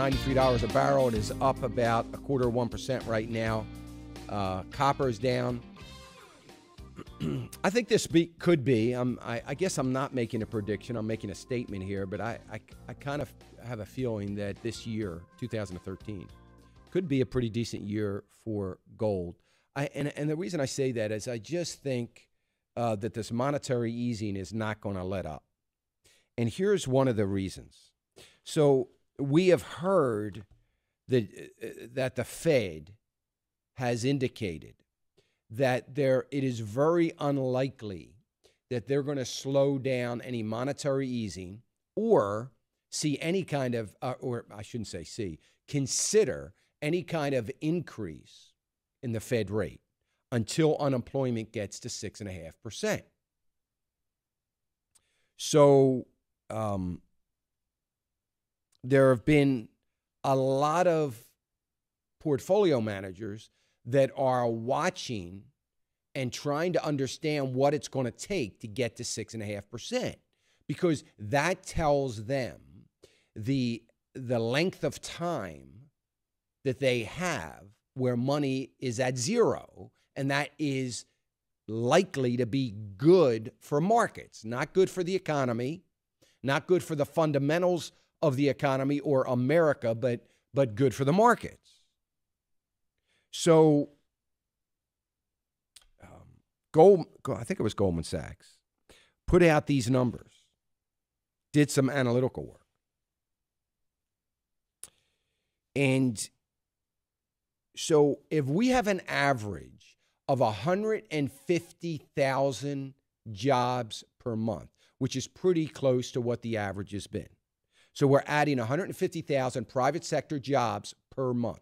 $93 a barrel. It is up about a quarter of 1% right now. Copper is down. I think this could be. I guess I'm not making a prediction. I'm making a statement here, but I kind of have a feeling that this year, 2013, could be a pretty decent year for gold. And the reason I say that is I just think that this monetary easing is not going to let up. And here's one of the reasons. So we have heard that the Fed has indicated that it is very unlikely that they're going to slow down any monetary easing or see any kind of, or I shouldn't say see, consider any kind of increase in the Fed rate until unemployment gets to 6.5%. So there have been a lot of portfolio managers that are watching and trying to understand what it's going to take to get to 6.5%, because that tells them the length of time that they have where money is at zero, and that is likely to be good for markets, not good for the economy, not good for the fundamentals of the economy or America, but good for the markets. So, I think it was Goldman Sachs, put out these numbers, did some analytical work. And so if we have an average of 150,000 jobs per month, which is pretty close to what the average has been. So we're adding 150,000 private sector jobs per month.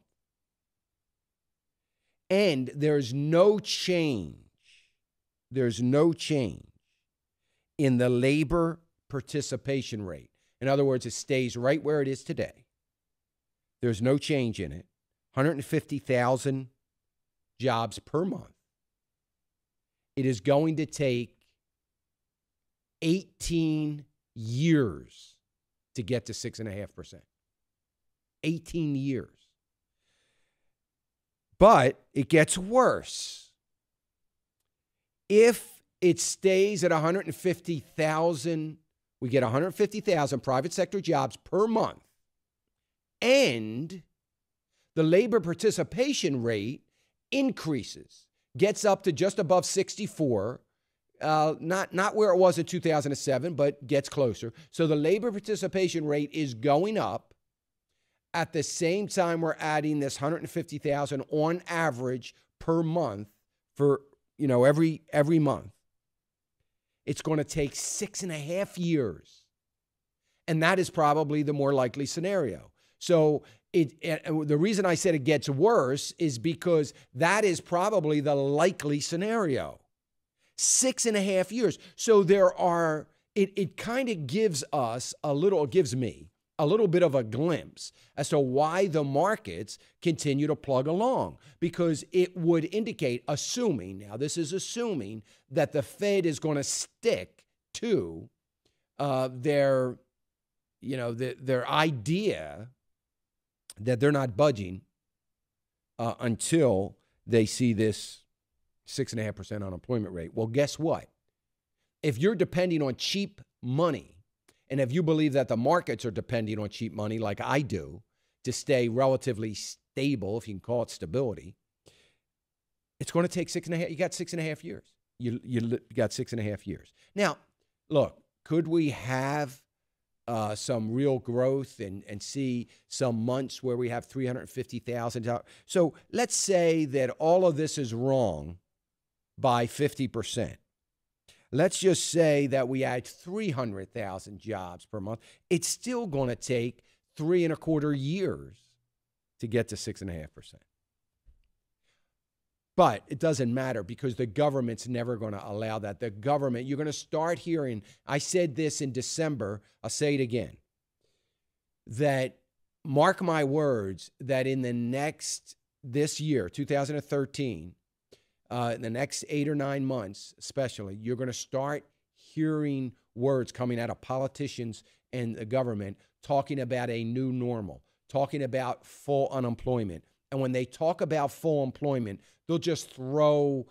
And there's no change in the labor participation rate. In other words, it stays right where it is today. There's no change in it. 150,000 jobs per month. It is going to take 18 years to get to 6.5%. 18 years. But it gets worse. If it stays at 150,000, we get 150,000 private sector jobs per month, and the labor participation rate increases, gets up to just above 64, not where it was in 2007, but gets closer. So the labor participation rate is going up. At the same time, we're adding this 150,000 on average per month for, every month. It's going to take 6.5 years. And that is probably the more likely scenario. So the reason I said it gets worse is because that is probably the likely scenario. 6.5 years. So it kind of gives me a little bit of a glimpse as to why the markets continue to plug along, because it would indicate, assuming that the Fed is going to stick to their idea that they're not budging until they see this 6.5% unemployment rate. Well, guess what? If you're depending on cheap money, and if you believe that the markets are depending on cheap money, like I do, to stay relatively stable, if you can call it stability, it's going to take 6.5. You got 6.5 years. You got 6.5 years. Now, look, could we have some real growth and see some months where we have 350,000? So let's say that all of this is wrong by 50%. Let's just say that we add 300,000 jobs per month. It's still going to take 3.25 years to get to 6.5%. But it doesn't matter, because the government's never going to allow that. The government, you're going to start hearing, I said this in December, I'll say it again, that mark my words, that in this year, 2013, in the next 8 or 9 months, especially, you're going to start hearing words coming out of politicians and the government talking about a new normal, talking about full unemployment. And when they talk about full employment, they'll just throw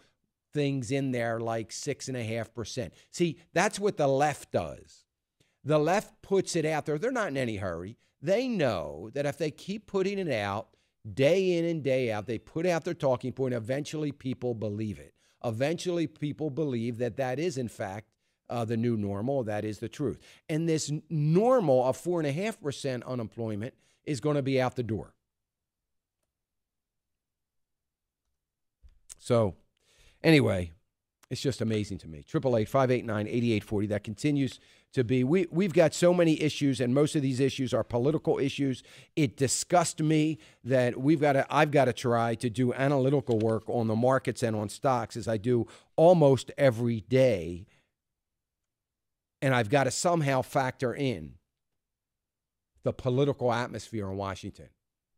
things in there like 6.5%. See, that's what the left does. The left puts it out there. They're not in any hurry. They know that if they keep putting it out day in and day out, they put out their talking point, eventually people believe it. Eventually people believe that that is, in fact, the new normal. That is the truth. And this normal of 4.5% unemployment is going to be out the door. So anyway, it's just amazing to me. 888-589-8840. That continues to be. We've got so many issues, and most of these issues are political issues. It disgusts me that I've got to try to do analytical work on the markets and on stocks, as I do almost every day. And I've got to somehow factor in the political atmosphere in Washington.